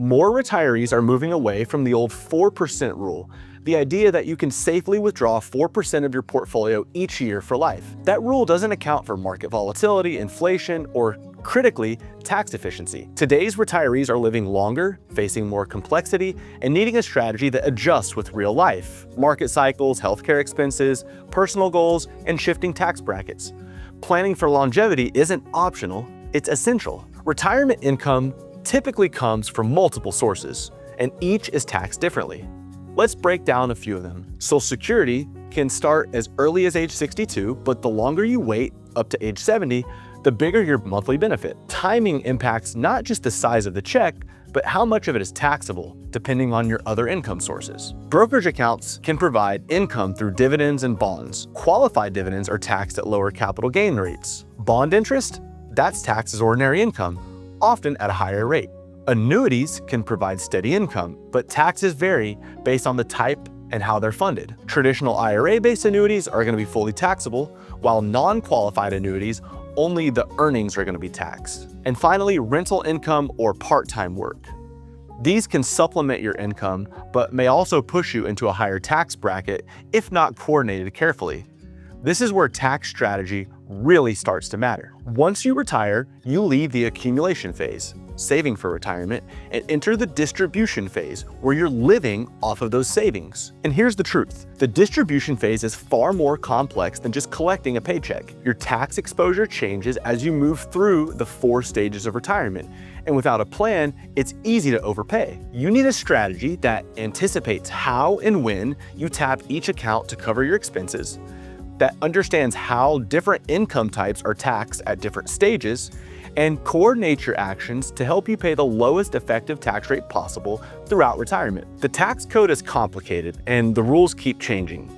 More retirees are moving away from the old 4% rule, the idea that you can safely withdraw 4% of your portfolio each year for life. That rule doesn't account for market volatility, inflation, or critically, tax efficiency. Today's retirees are living longer, facing more complexity, and needing a strategy that adjusts with real life, market cycles, healthcare expenses, personal goals, and shifting tax brackets. Planning for longevity isn't optional, it's essential. Retirement income typically comes from multiple sources, and each is taxed differently. Let's break down a few of them. Social Security can start as early as age 62, but the longer you wait, up to age 70, the bigger your monthly benefit. Timing impacts not just the size of the check, but how much of it is taxable, depending on your other income sources. Brokerage accounts can provide income through dividends and bonds. Qualified dividends are taxed at lower capital gain rates. Bond interest? That's taxed as ordinary income, often at a higher rate. Annuities can provide steady income, but taxes vary based on the type and how they're funded. Traditional IRA-based annuities are going to be fully taxable, while non-qualified annuities, only the earnings are going to be taxed. And finally, rental income or part-time work. These can supplement your income, but may also push you into a higher tax bracket if not coordinated carefully. This is where tax strategy really starts to matter. Once you retire, you leave the accumulation phase, saving for retirement, and enter the distribution phase, where you're living off of those savings. And here's the truth. The distribution phase is far more complex than just collecting a paycheck. Your tax exposure changes as you move through the 4 stages of retirement. And without a plan, it's easy to overpay. You need a strategy that anticipates how and when you tap each account to cover your expenses, that understands how different income types are taxed at different stages, and coordinate your actions to help you pay the lowest effective tax rate possible throughout retirement. The tax code is complicated and the rules keep changing.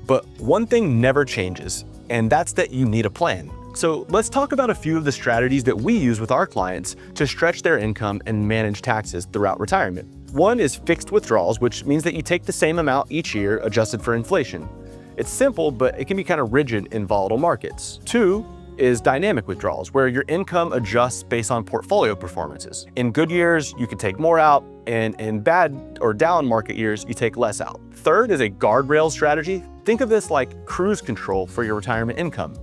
But one thing never changes, and that's that you need a plan. So let's talk about a few of the strategies that we use with our clients to stretch their income and manage taxes throughout retirement. One is fixed withdrawals, which means that you take the same amount each year adjusted for inflation. It's simple, but it can be kind of rigid in volatile markets. 2 is dynamic withdrawals, where your income adjusts based on portfolio performances. In good years, you can take more out, and in bad or down market years, you take less out. 3rd is a guardrail strategy. Think of this like cruise control for your retirement income.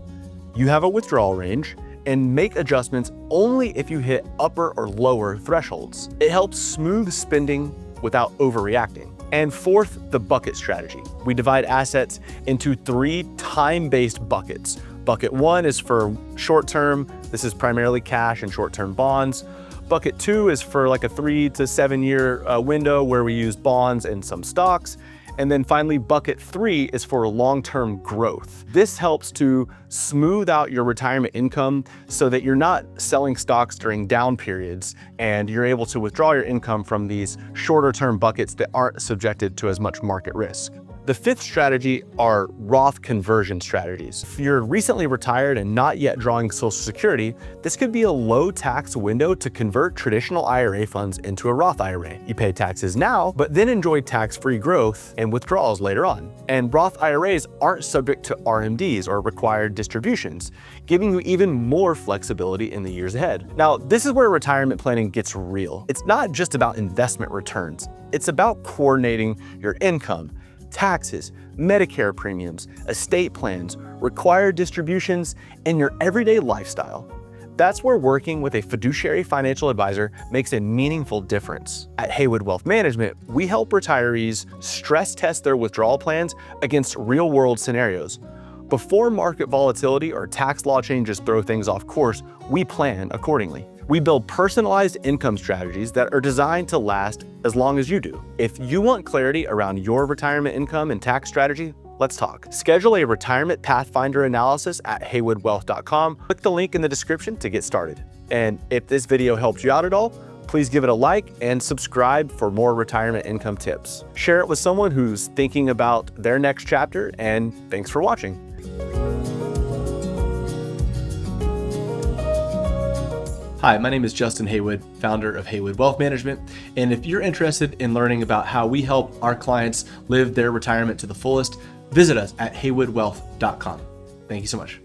You have a withdrawal range and make adjustments only if you hit upper or lower thresholds. It helps smooth spending without overreacting. And 4th, the bucket strategy. We divide assets into 3 time-based buckets. Bucket 1 is for short-term. This is primarily cash and short-term bonds. Bucket 2 is for like a 3 to 7 year window where we use bonds and some stocks. And then finally, bucket 3 is for long-term growth. This helps to smooth out your retirement income so that you're not selling stocks during down periods, and you're able to withdraw your income from these shorter-term buckets that aren't subjected to as much market risk. The 5th strategy are Roth conversion strategies. If you're recently retired and not yet drawing Social Security, this could be a low tax window to convert traditional IRA funds into a Roth IRA. You pay taxes now, but then enjoy tax-free growth and withdrawals later on. And Roth IRAs aren't subject to RMDs or required distributions, giving you even more flexibility in the years ahead. Now, this is where retirement planning gets real. It's not just about investment returns. It's about coordinating your income, taxes, Medicare premiums, estate plans, required distributions, and your everyday lifestyle. That's where working with a fiduciary financial advisor makes a meaningful difference. At Haywood Wealth Management, we help retirees stress test their withdrawal plans against real-world scenarios. Before market volatility or tax law changes throw things off course, we plan accordingly. We build personalized income strategies that are designed to last as long as you do. If you want clarity around your retirement income and tax strategy, let's talk. Schedule a retirement pathfinder analysis at haywoodwealth.com. Click the link in the description to get started. And if this video helped you out at all, please give it a like and subscribe for more retirement income tips. Share it with someone who's thinking about their next chapter, and thanks for watching. Hi, my name is Justin Haywood, founder of Haywood Wealth Management. And if you're interested in learning about how we help our clients live their retirement to the fullest, visit us at haywoodwealth.com. Thank you so much.